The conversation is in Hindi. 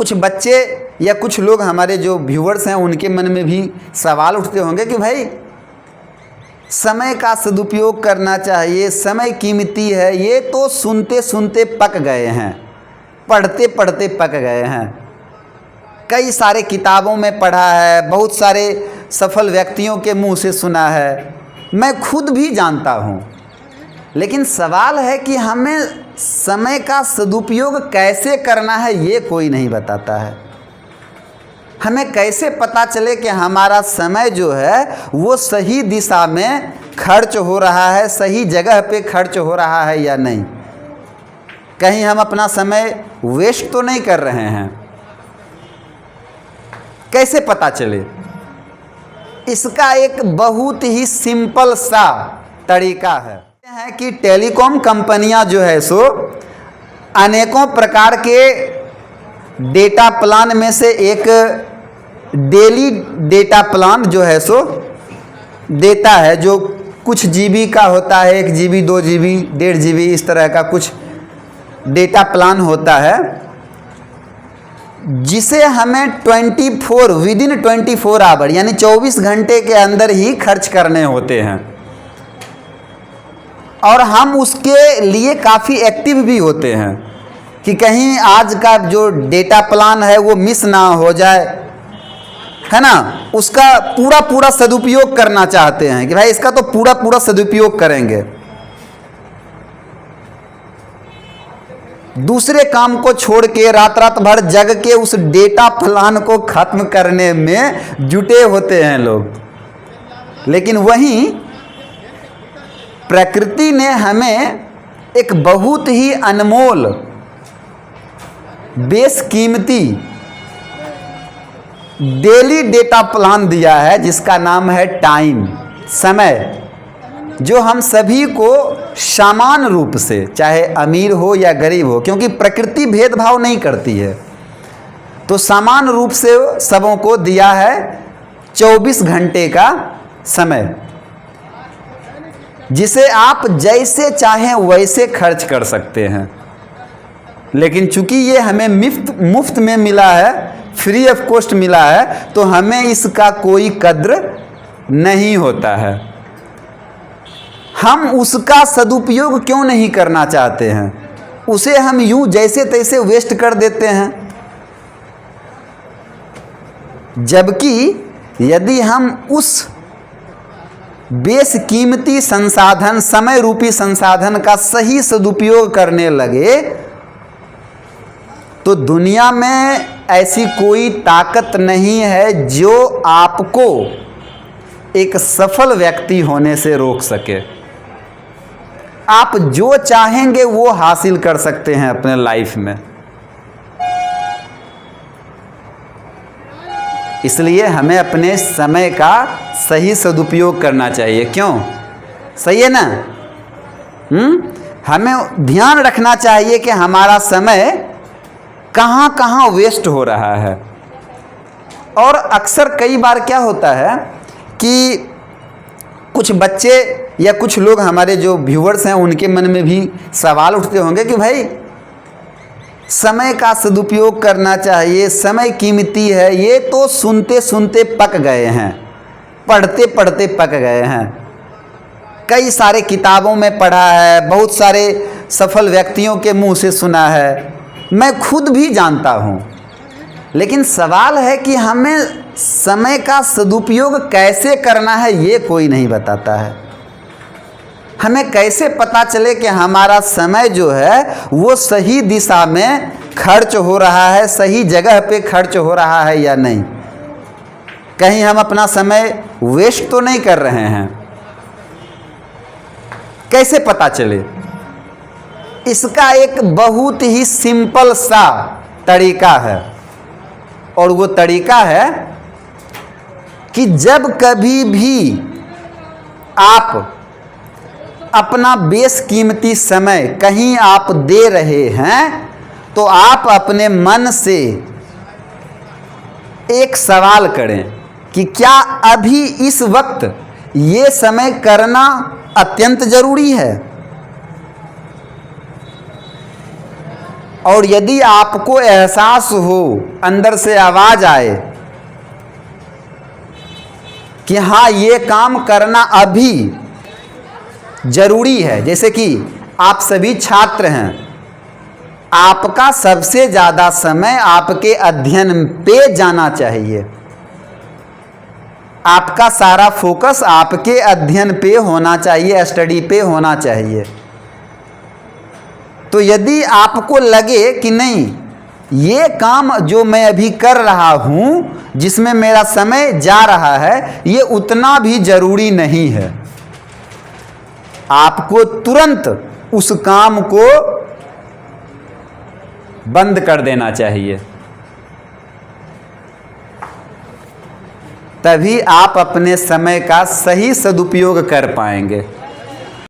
कुछ बच्चे या कुछ लोग हमारे जो व्यूअर्स हैं उनके मन में भी सवाल उठते होंगे कि भाई समय का सदुपयोग करना चाहिए, समय कीमती है। ये तो सुनते सुनते पक गए हैं, पढ़ते पढ़ते पक गए हैं। कई सारे किताबों में पढ़ा है, बहुत सारे सफल व्यक्तियों के मुंह से सुना है, मैं खुद भी जानता हूँ। लेकिन सवाल है कि हमें समय का सदुपयोग कैसे करना है ये कोई नहीं बताता है। हमें कैसे पता चले कि हमारा समय जो है वो सही दिशा में खर्च हो रहा है, सही जगह पे खर्च हो रहा है या नहीं। कहीं हम अपना समय वेस्ट तो नहीं कर रहे हैं। कैसे पता चले? इसका एक बहुत ही सिंपल सा तरीका है कि टेलीकॉम कंपनियां जो है सो अनेकों प्रकार के डेटा प्लान में से एक डेली डेटा प्लान जो है सो देता है, जो कुछ जीबी का होता है, 1 GB 2 GB 1.5 GB इस तरह का कुछ डेटा प्लान होता है, जिसे हमें 24 विदिन 24 आवर यानी 24 घंटे के अंदर ही खर्च करने होते हैं। और हम उसके लिए काफ़ी एक्टिव भी होते हैं कि कहीं आज का जो डेटा प्लान है वो मिस ना हो जाए, है ना। उसका पूरा सदुपयोग करना चाहते हैं कि भाई इसका तो पूरा सदुपयोग करेंगे। दूसरे काम को छोड़ के रात भर जग के उस डेटा प्लान को खत्म करने में जुटे होते हैं लोग। लेकिन वहीं प्रकृति ने हमें एक बहुत ही अनमोल बेशकीमती डेली डेटा प्लान दिया है, जिसका नाम है टाइम, समय, जो हम सभी को समान रूप से, चाहे अमीर हो या गरीब हो, क्योंकि प्रकृति भेदभाव नहीं करती है, तो समान रूप से सबों को दिया है 24 घंटे का समय, जिसे आप जैसे चाहें वैसे खर्च कर सकते हैं। लेकिन चूंकि ये हमें मुफ्त में मिला है, फ्री ऑफ कॉस्ट मिला है, तो हमें इसका कोई कद्र नहीं होता है। हम उसका सदुपयोग क्यों नहीं करना चाहते हैं? उसे हम यूं जैसे तैसे वेस्ट कर देते हैं। जबकि यदि हम उस बेशकीमती संसाधन, समय रूपी संसाधन का सही सदुपयोग करने लगे तो दुनिया में ऐसी कोई ताकत नहीं है जो आपको एक सफल व्यक्ति होने से रोक सके। आप जो चाहेंगे वो हासिल कर सकते हैं अपने लाइफ में। इसलिए हमें अपने समय का सही सदुपयोग करना चाहिए। क्यों? सही है ना? हमें ध्यान रखना चाहिए कि हमारा समय कहाँ कहाँ वेस्ट हो रहा है। और अक्सर कई बार क्या होता है कि कुछ बच्चे या कुछ लोग हमारे जो व्यूअर्स हैं उनके मन में भी सवाल उठते होंगे कि भाई समय का सदुपयोग करना चाहिए, समय कीमती है। ये तो सुनते सुनते पक गए हैं, पढ़ते पढ़ते पक गए हैं। कई सारे किताबों में पढ़ा है, बहुत सारे सफल व्यक्तियों के मुंह से सुना है, मैं खुद भी जानता हूँ। लेकिन सवाल है कि हमें समय का सदुपयोग कैसे करना है ये कोई नहीं बताता है। हमें कैसे पता चले कि हमारा समय जो है वो सही दिशा में खर्च हो रहा है, सही जगह पे खर्च हो रहा है या नहीं। कहीं हम अपना समय वेस्ट तो नहीं कर रहे हैं। कैसे पता चले? इसका एक बहुत ही सिंपल सा तरीका है, और वो तरीका है कि जब कभी भी आप अपना बेशकीमती समय कहीं आप दे रहे हैं तो आप अपने मन से एक सवाल करें कि क्या अभी इस वक्त ये समय करना अत्यंत जरूरी है? और यदि आपको एहसास हो, अंदर से आवाज़ आए कि हाँ ये काम करना अभी ज़रूरी है, जैसे कि आप सभी छात्र हैं, आपका सबसे ज़्यादा समय आपके अध्ययन पे जाना चाहिए, आपका सारा फोकस आपके अध्ययन पे होना चाहिए, स्टडी पे होना चाहिए। तो यदि आपको लगे कि नहीं ये काम जो मैं अभी कर रहा हूँ, जिसमें मेरा समय जा रहा है, ये उतना भी ज़रूरी नहीं है, आपको तुरंत उस काम को बंद कर देना चाहिए। तभी आप अपने समय का सही सदुपयोग कर पाएंगे।